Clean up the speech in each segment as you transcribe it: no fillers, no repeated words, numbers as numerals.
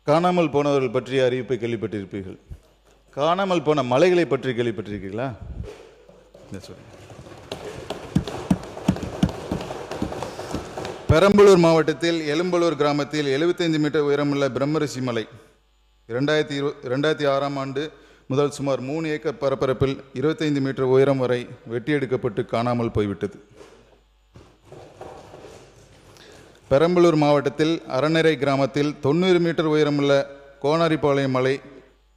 காணாமல் போனவர்கள் பற்றிய அறிவிப்பை கேள்விப்பட்டிருப்பீர்கள். காணாமல் போன மலைகளை பற்றி கேள்விப்பட்டிருக்கீங்களா? பெரம்பலூர் மாவட்டத்தில் எலும்பலூர் கிராமத்தில் 75 மீட்டர் உயரமுள்ள பிரம்மரிஷி மலை 2006ஆம் ஆண்டு முதல் சுமார் 3 ஏக்கர் பரப்பரப்பில் 25 மீட்டர் உயரம் வரை வெட்டி எடுக்கப்பட்டு காணாமல் போய்விட்டது. பெரம்பலூர் மாவட்டத்தில் அறநிறை கிராமத்தில் 90 மீட்டர் உயரமுள்ள கோனாரிபாளையம் மலை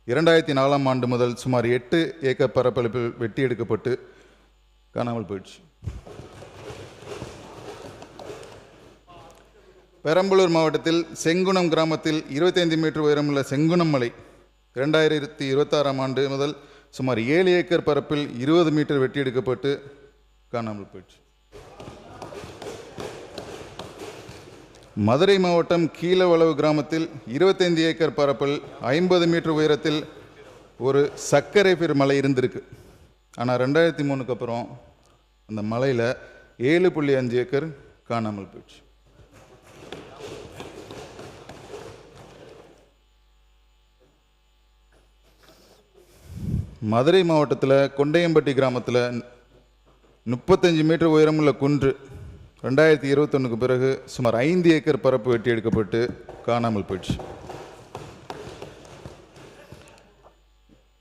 2004ஆம் ஆண்டு முதல் சுமார் 8 ஏக்கர் பரப்பளப்பில் வெட்டி எடுக்கப்பட்டு காணாமல் போயிடுச்சு. பெரம்பலூர் மாவட்டத்தில் செங்குணம் கிராமத்தில் 25 மீட்டர் உயரமுள்ள செங்குணம் மலை 2026ஆம் ஆண்டு முதல் சுமார் 7 ஏக்கர் பரப்பில் 20 மீட்டர் வெட்டி எடுக்கப்பட்டு காணாமல் போயிடுச்சு. மதுரை மாவட்டம் கீழவளவு கிராமத்தில் 25 ஏக்கர் பரப்பில் 50 மீட்டர் உயரத்தில் ஒரு சர்க்கரை பெரு மலை இருந்திருக்கு. ஆனால் 2003க்கு அப்புறம் அந்த மலையில் 7.5 ஏக்கர் காணாமல் போயிடுச்சு. மதுரை மாவட்டத்தில் கொண்டையம்பட்டி கிராமத்தில் 35 மீட்டர் உயரமுள்ள குன்று 2021க்கு பிறகு சுமார் 5 ஏக்கர் பரப்பு வெட்டி எடுக்கப்பட்டு காணாமல் போயிடுச்சு.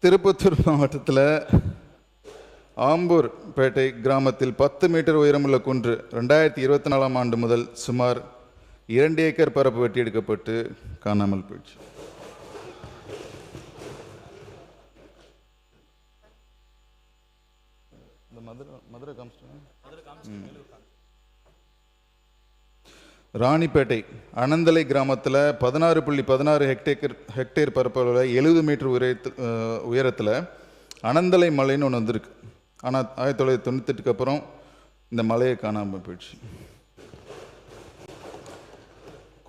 திருப்பத்தூர் மாவட்டத்தில் ஆம்பூர் பேட்டை கிராமத்தில் 10 மீட்டர் உயரமுள்ள குன்று 2024ஆம் ஆண்டு முதல் சுமார் 2 ஏக்கர் பரப்பு வெட்டி எடுக்கப்பட்டு காணாமல் போயிடுச்சு. ராணிப்பேட்டை அனந்தலை கிராமத்தில் 16.16 ஹெக்டேர் பரப்பளவில் 70 மீட்டர் உயரத்தில் அனந்தலை மலைன்னு ஒன்று வந்திருக்கு. ஆனால் 1998க்கு அப்புறம் இந்த மலையை காணாமல் போயிடுச்சு.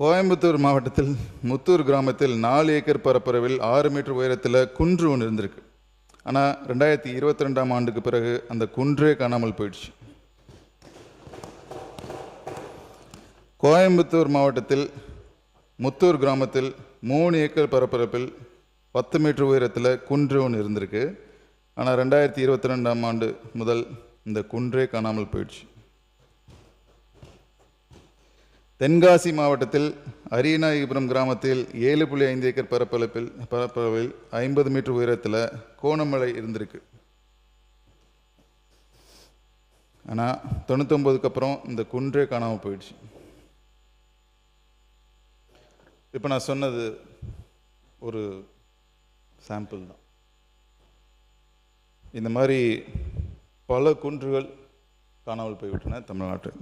கோயம்புத்தூர் மாவட்டத்தில் முத்தூர் கிராமத்தில் 4 ஏக்கர் பரப்பளவில் 6 மீட்டர் உயரத்தில் குன்று ஒன்று இருந்திருக்கு. ஆனால் 2022ஆம் ஆண்டுக்கு பிறகு அந்த குன்றே காணாமல் போயிடுச்சு. கோயம்புத்தூர் மாவட்டத்தில் முத்தூர் கிராமத்தில் 3 ஏக்கர் பரப்பரப்பில் 10 மீட்டர் உயரத்தில் குன்று ஒன்று இருந்திருக்கு. ஆனால் 2022ஆம் ஆண்டு முதல் இந்த குன்றே காணாமல் போயிடுச்சு. தென்காசி மாவட்டத்தில் அரியநாயகபுரம் கிராமத்தில் 7.5 ஏக்கர் பரப்பளவில் 50 மீட்டர் உயரத்தில் கோணமலை இருந்திருக்கு. ஆனால் 99க்கு அப்புறம் இந்த குன்றே காணாமல் போயிடுச்சு. இப்போ நான் சொன்னது ஒரு சாம்பிள் தான். இந்த மாதிரி பல குன்றுகள் காணாமல் போய்விட்டன தமிழ்நாட்டில்.